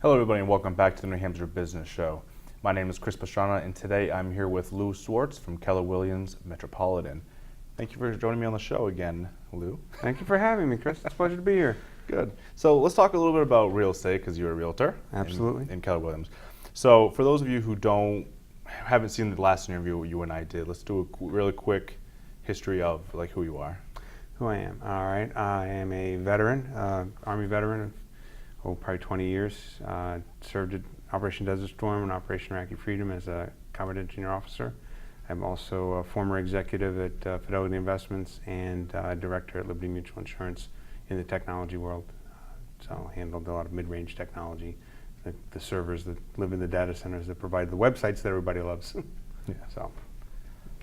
Hello everybody and welcome back to the New Hampshire Business Show. My name is Chris Pastrana and today I'm here with Lou Schwartz from Keller Williams Metropolitan. Thank you for joining me on the show again, Lou. Thank you for having me, Chris. It's a pleasure to be here. Good. So let's talk a little bit about real estate because you're a realtor. Absolutely. In Keller Williams. So for those of you who haven't seen the last interview you and I did, let's do a really quick history of who you are. Who I am. All right. I am a veteran, Army veteran of probably 20 years. Served at Operation Desert Storm and Operation Iraqi Freedom as a combat engineer officer. I'm also a former executive at Fidelity Investments and director at Liberty Mutual Insurance in the technology world. So handled a lot of mid-range technology, the servers that live in the data centers that provide the websites that everybody loves. Yeah. So.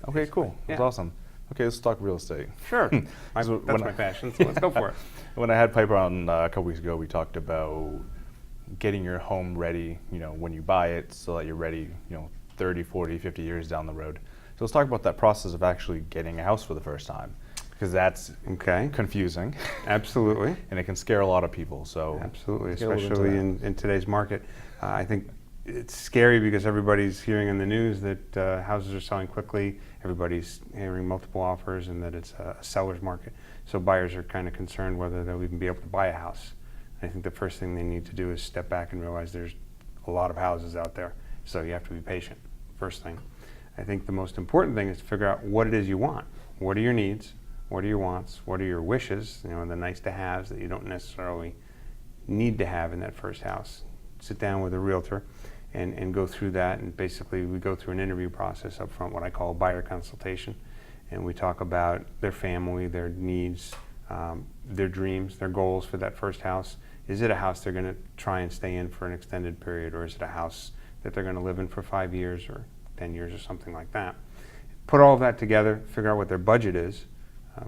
Okay, cool. That's awesome. Okay, let's talk real estate. Sure. That's my passion, so let's go for it. When I had Piper on a couple weeks ago, we talked about getting your home ready, when you buy it so that you're ready, 30, 40, 50 years down the road. So let's talk about that process of actually getting a house for the first time, because that's confusing. Absolutely. And it can scare a lot of people. So absolutely, especially in today's market. I think it's scary because everybody's hearing in the news that houses are selling quickly, everybody's hearing multiple offers, and that it's a seller's market. So buyers are kind of concerned whether they'll even be able to buy a house. I think the first thing they need to do is step back and realize there's a lot of houses out there, so you have to be patient, first thing. I think the most important thing is to figure out what it is you want. What are your needs? What are your wants? What are your wishes? The nice to haves that you don't necessarily need to have in that first house. Sit down with a realtor and go through that, and basically we go through an interview process up front, what I call a buyer consultation, and we talk about their family, their needs, their dreams, their goals for that first house. Is it a house they're going to try and stay in for an extended period, or is it a house that they're going to live in for 5 years or 10 years or something like that? Put all of that together, figure out what their budget is.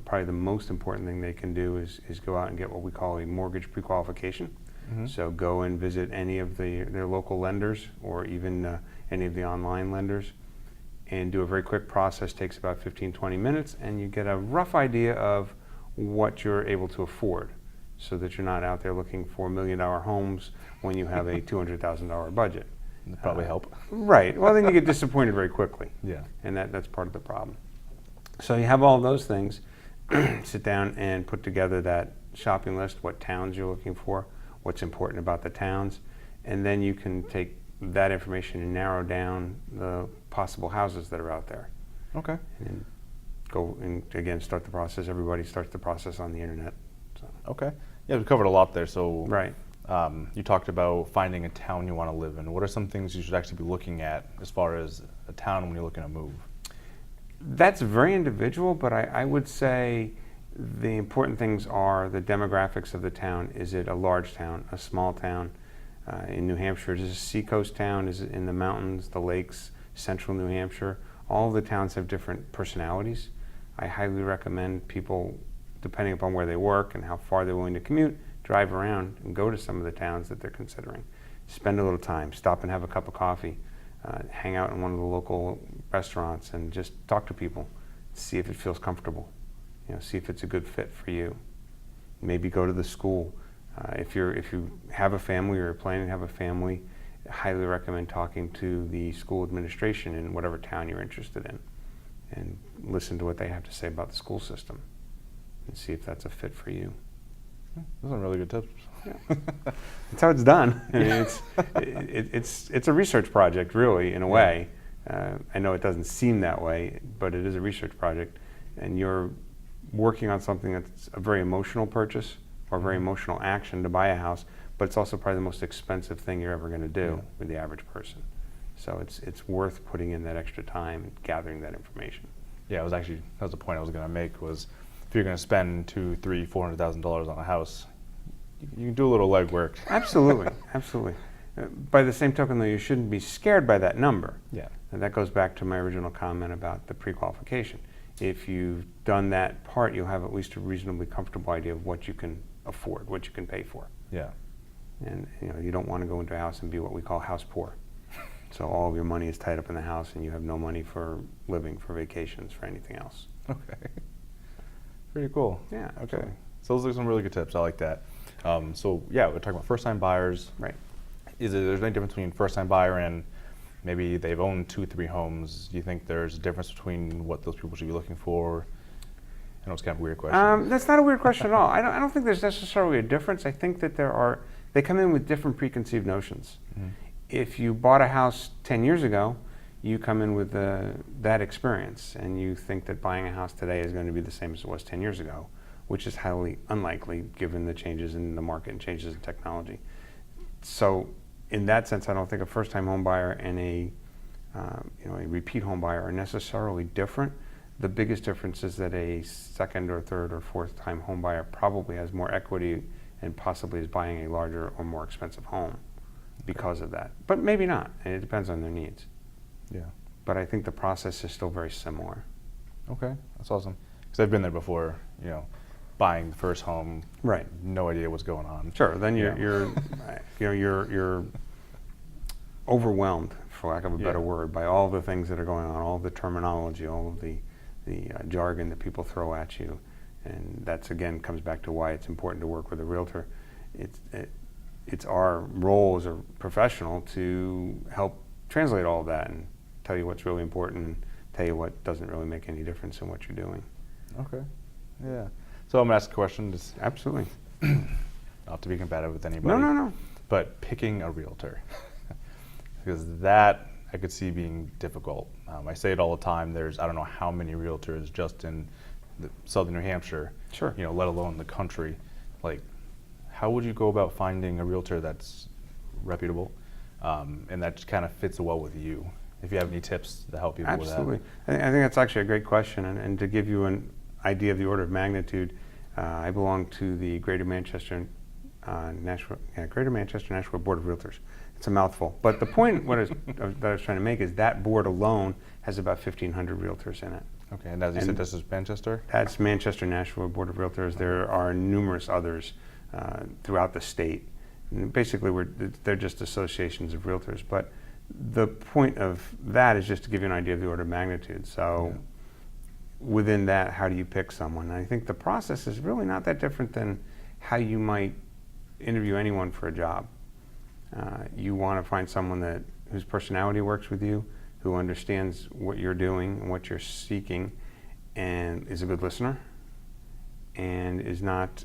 Probably the most important thing they can do is go out and get what we call a mortgage pre-qualification. Mm-hmm. So go and visit any of their local lenders, or even any of the online lenders, and do a very quick process. Takes about 15-20 minutes, and you get a rough idea of what you're able to afford, so that you're not out there looking for $1 million homes when you have a $200,000 budget. That'd probably help. Right. Well, then you get disappointed very quickly. Yeah. And that's part of the problem. So you have all of those things. Sit down and put together that shopping list, what towns you're looking for, what's important about the towns, and then you can take that information and narrow down the possible houses that are out there. Okay. And go and again start the process. Everybody starts the process on the internet. So. Okay. Yeah, we covered a lot there. So right. You talked about finding a town you want to live in. What are some things you should actually be looking at as far as a town when you're looking to move? That's very individual, but I would say the important things are the demographics of the town. Is it a large town, a small town? In New Hampshire, is it a seacoast town? Is it in the mountains, the lakes, central New Hampshire? All of the towns have different personalities. I highly recommend people, depending upon where they work and how far they're willing to commute, drive around and go to some of the towns that they're considering. Spend a little time, stop and have a cup of coffee, hang out in one of the local restaurants and just talk to people, see if it feels comfortable, see if it's a good fit for you. Maybe go to the school. If you have a family or you're planning to have a family, I highly recommend talking to the school administration in whatever town you're interested in and listen to what they have to say about the school system and see if that's a fit for you. Those are really good tips. Yeah. That's how it's done. I mean, it's a research project, really, in a way. I know it doesn't seem that way, but it is a research project, and you're working on something that's a very emotional purchase or a very emotional action to buy a house, but it's also probably the most expensive thing you're ever going to do with the average person. So it's worth putting in that extra time and gathering that information. Yeah, that was the point I was going to make, was if you're going to spend $200,000, $300,000, $400,000 on a house, you can do a little legwork. Absolutely, absolutely. By the same token, though, you shouldn't be scared by that number. Yeah. And that goes back to my original comment about the pre-qualification. If you've done that part, you'll have at least a reasonably comfortable idea of what you can afford, what you can pay for. Yeah. And you don't want to go into a house and be what we call house poor. So all of your money is tied up in the house and you have no money for living, for vacations, for anything else. Okay. Pretty cool. Yeah. Okay. Absolutely. So those are some really good tips. I like that. So yeah, we're talking about first-time buyers. Right. there's any difference between first-time buyer and maybe they've owned 2-3 homes? Do you think there's a difference between what those people should be looking for? I know it's kind of a weird question. That's not a weird question at all. I don't think there's necessarily a difference. I think that they come in with different preconceived notions. Mhm. If you bought a house 10 years ago, you come in with that experience and you think that buying a house today is going to be the same as it was 10 years ago, which is highly unlikely given the changes in the market and changes in technology. So in that sense, I don't think a first-time home buyer and a repeat home buyer are necessarily different. The biggest difference is that a second or third or fourth-time home buyer probably has more equity and possibly is buying a larger or more expensive home because of that. But maybe not, and it depends on their needs. Yeah. But I think the process is still very similar. Okay, that's awesome. Because I've been there before, buying the first home, Right. no idea what's going on. Sure. Then Yeah. you're overwhelmed, for lack of a better Yeah. word, by all the things that are going on, all the terminology, all of the jargon that people throw at you, and that's again comes back to why it's important to work with a realtor. It's our role as a professional to help translate all of that and tell you what's really important and tell you what doesn't really make any difference in what you're doing. Okay. Yeah. So I'm gonna ask a question, just Absolutely. not to be competitive with anybody. No. But picking a realtor, because that I could see being difficult. I say it all the time. I don't know how many realtors just in southern New Hampshire. Sure. Let alone the country. Like, how would you go about finding a realtor that's reputable, and that kind of fits well with you? If you have any tips to help people Absolutely. with that. I think that's actually a great question, and to give you an idea of the order of magnitude, I belong to the Greater Manchester Nashua Board of Realtors. It's a mouthful, but the point that I was trying to make is that board alone has about 1,500 realtors in it. Okay, and as you said, this is Manchester? That's Manchester Nashua Board of Realtors. There are numerous others throughout the state. And basically, they're just associations of realtors. But the point of that is just to give you an idea of the order of magnitude. So within that, how do you pick someone? And I think the process is really not that different than how you might interview anyone for a job. You want to find someone whose personality works with you, who understands what you're doing and what you're seeking, and is a good listener, and is not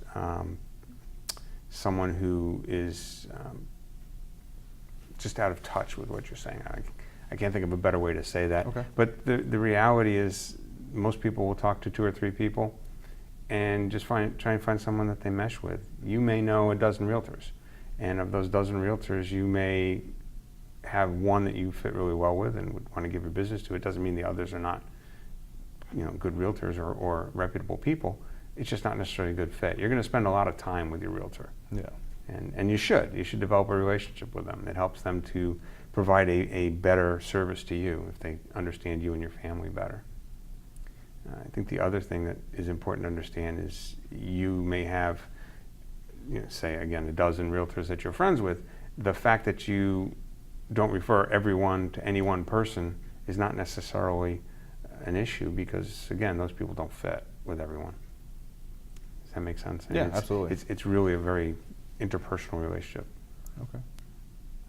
someone who is just out of touch with what you're saying. I can't think of a better way to say that. Okay. But the reality is most people will talk to 2 or 3 people and just try and find someone that they mesh with. You may know a dozen realtors, and of those dozen realtors, you may have one that you fit really well with and would want to give your business to. It doesn't mean the others are not, good realtors or reputable people. It's just not necessarily a good fit. You're going to spend a lot of time with your realtor. Yeah. And you should develop a relationship with them. It helps them to provide a better service to you if they understand you and your family better. I think the other thing that is important to understand is you may have, say again, a dozen realtors that you're friends with. The fact that you don't refer everyone to any one person is not necessarily an issue because, again, those people don't fit with everyone. Does that make sense? Yeah, absolutely. It's really a very interpersonal relationship. Okay.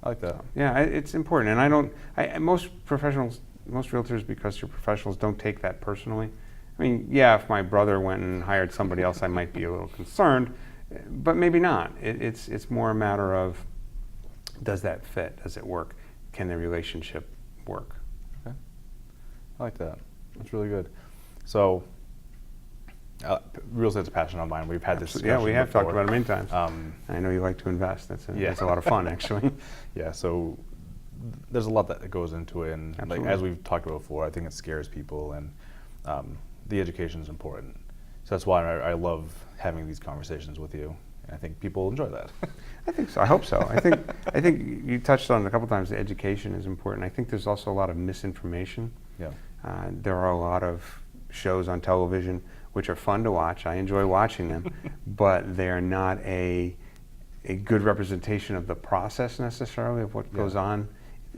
I like that. Yeah, it's important, and most realtors, because you're professionals, don't take that personally. I mean, yeah, if my brother went and hired somebody else, I might be a little concerned, but maybe not. It's more a matter of, does that fit? Does it work? Can the relationship work? Okay. I like that. That's really good. So, real estate's a passion of mine. We've had this discussion Yeah, we have before. talked about it many times. I know you like to invest. That's a lot of fun, actually. Yeah, so there's a lot that goes into it, and Absolutely. as we've talked about before, I think it scares people, and the education is important. So that's why I love having these conversations with you, and I think people enjoy that. I think so. I hope so. I think you touched on it a couple times. The education is important. I think there's also a lot of misinformation. Yeah. There are a lot of shows on television which are fun to watch. I enjoy watching them, but they're not a good representation of the process necessarily of what goes on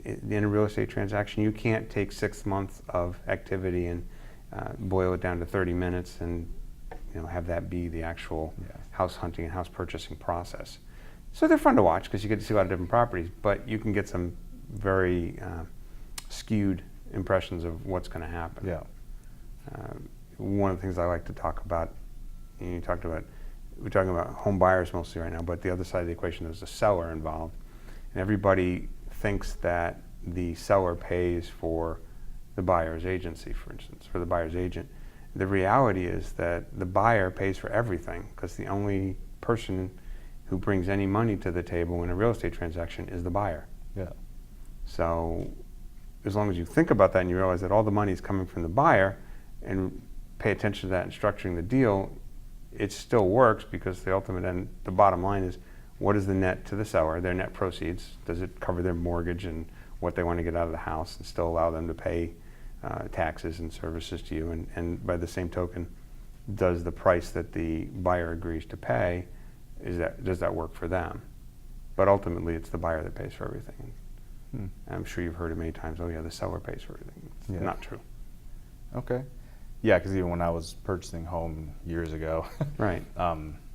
in a real estate transaction. You can't take 6 months of activity and boil it down to 30 minutes and have that be the actual house hunting and house purchasing process. So they're fun to watch because you get to see a lot of different properties, but you can get some very skewed impressions of what's going to happen. Yeah. One of the things I like to talk about, we're talking about home buyers mostly right now, but the other side of the equation is the seller involved. And everybody thinks that the seller pays for the buyer's agency, for instance, for the buyer's agent. The reality is that the buyer pays for everything because the only person who brings any money to the table in a real estate transaction is the buyer. Yeah. So as long as you think about that and you realize that all the money is coming from the buyer and pay attention to that in structuring the deal, it still works because the ultimate end, the bottom line is, what is the net to the seller, their net proceeds? Does it cover their mortgage and what they want to get out of the house and still allow them to pay taxes and services to you? And by the same token, does the price that the buyer agrees to pay, does that work for them? But ultimately, it's the buyer that pays for everything. I'm sure you've heard it many times, oh yeah, the seller pays for everything. It's not true. Okay. Yeah, because even when I was purchasing home years ago, Right.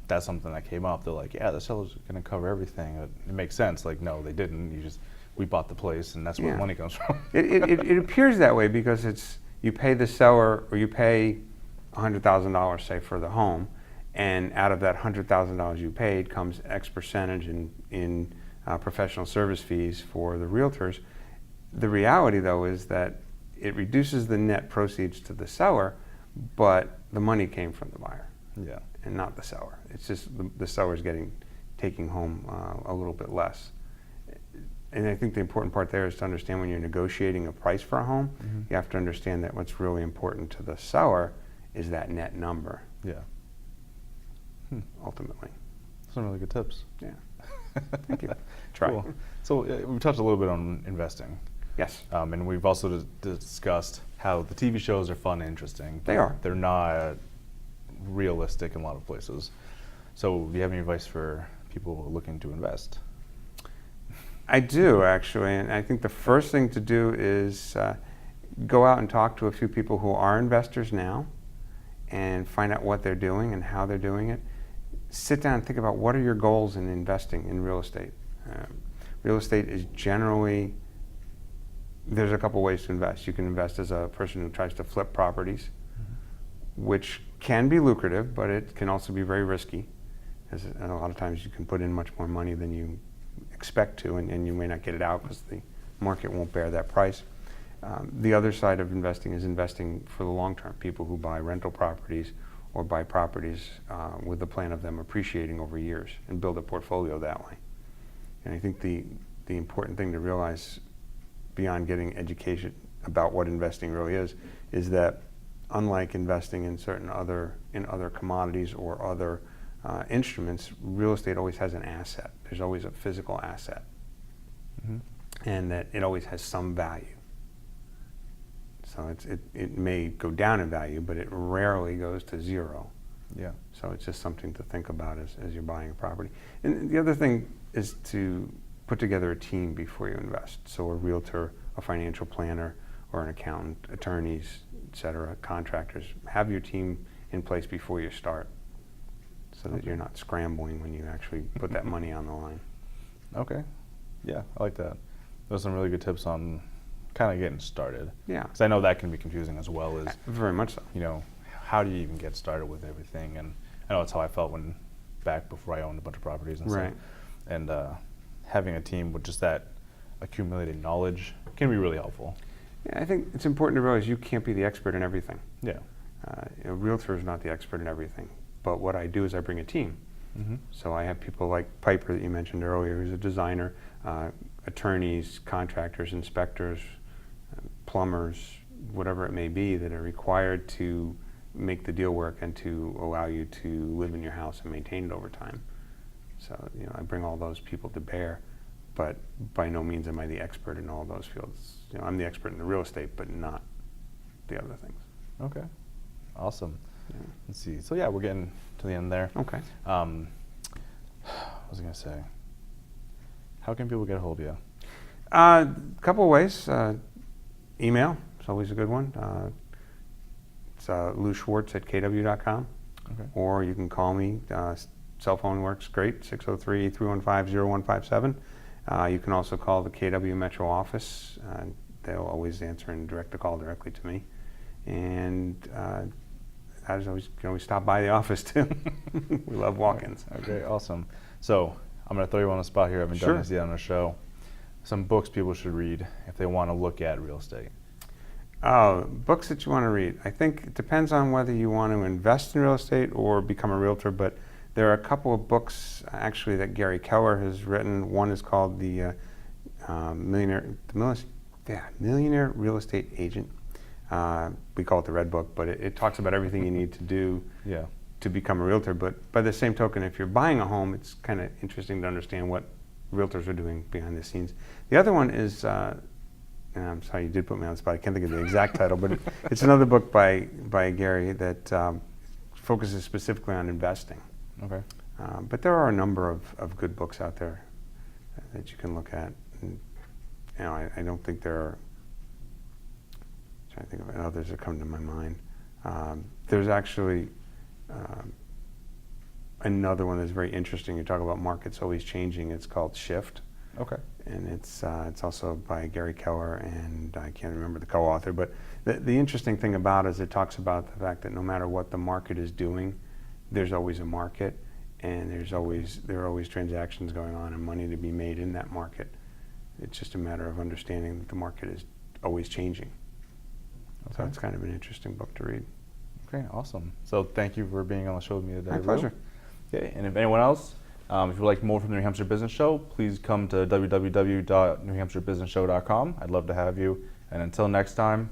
That's something that came up. They're like, yeah, the seller's going to cover everything. It makes sense. Like, no, they didn't. We bought the place, and that's where the money comes from. It appears that way because you pay the seller, or you pay $100,000, say, for the home, and out of that $100,000 you paid comes X percentage in professional service fees for the realtors. The reality, though, is that it reduces the net proceeds to the seller, but the money came from the buyer. Yeah. And not the seller. It's just the seller's taking home a little bit less. And I think the important part there is to understand when you're negotiating a price for a home, you have to understand that what's really important to the seller is that net number. Yeah. Ultimately. Some really good tips. Yeah. Thank you. Try. Cool. So we touched a little bit on investing. Yes. And we've also discussed how the TV shows are fun and interesting. They are. They're not realistic in a lot of places. So do you have any advice for people looking to invest? I do, actually. And I think the first thing to do is go out and talk to a few people who are investors now and find out what they're doing and how they're doing it. Sit down and think about what are your goals in investing in real estate. Real estate is generally, there's a couple ways to invest. You can invest as a person who tries to flip properties, which can be lucrative, but it can also be very risky. Because a lot of times you can put in much more money than you expect to, and you may not get it out because the market won't bear that price. The other side of investing is investing for the long term. People who buy rental properties or buy properties with the plan of them appreciating over years and build a portfolio that way. And I think the important thing to realize beyond getting education about what investing really is that unlike investing in other commodities or other instruments, real estate always has an asset. There's always a physical asset, and that it always has some value. So it may go down in value, but it rarely goes to zero. Yeah. So it's just something to think about as you're buying a property. And the other thing is to put together a team before you invest. So a realtor, a financial planner, or an accountant, attorneys, et cetera, contractors. Have your team in place before you start so that you're not scrambling when you actually put that money on the line. Okay. Yeah, I like that. Those are some really good tips on kind of getting started. Yeah. Because I know that can be confusing as well as, Very much so. how do you even get started with everything? And I know that's how I felt back before I owned a bunch of properties and Right. stuff. And having a team with just that accumulated knowledge can be really helpful. Yeah, I think it's important to realize you can't be the expert in everything. Yeah. A realtor is not the expert in everything. But what I do is I bring a team. So I have people like Piper that you mentioned earlier, who's a designer, attorneys, contractors, inspectors, plumbers, whatever it may be, that are required to make the deal work and to allow you to live in your house and maintain it over time. So I bring all those people to bear, but by no means am I the expert in all those fields. I'm the expert in the real estate, but not the other things. Okay. Awesome. Yeah. Let's see. So yeah, we're getting to the end there. Okay. What was I going to say? How can people get a hold of you? A couple of ways. Email is always a good one. It's Schwartz at kw.com. Okay. Or you can call me, cell phone works great, 603-315-0157. You can also call the KW Metro office. They'll always answer and direct the call directly to me. And as always, you can always stop by the office too. We love walk-ins. Okay, awesome. So I'm going to throw you on the spot here. I haven't done this yet on the show. Some books people should read if they want to look at real estate. Oh, books that you want to read. I think it depends on whether you want to invest in real estate or become a realtor, but there are a couple of books actually that Gary Keller has written. One is called the Millionaire Real Estate Agent. We call it the Red Book, but it talks about everything you need to do to become a realtor. But by the same token, if you're buying a home, it's kind of interesting to understand what realtors are doing behind the scenes. The other one is, and I'm sorry, you did put me on the spot. I can't think of the exact title, but it's another book by Gary that focuses specifically on investing. Okay. But there are a number of good books out there that you can look at. And, I don't think there are. I'm trying to think of others that come to my mind. There's actually another one that's very interesting. You talk about markets always changing. It's called Shift. Okay. And it's also by Gary Keller, and I can't remember the co-author. But the interesting thing about it is it talks about the fact that no matter what the market is doing, there's always a market, and there are always transactions going on and money to be made in that market. It's just a matter of understanding that the market is always changing. Okay. So it's kind of an interesting book to read. Okay, awesome. So thank you for being on the show with me today. My pleasure. Okay, and if anyone else, if you'd like more from the New Hampshire Business Show, please come to www.newhampshirebusinessshow.com. I'd love to have you. And until next time,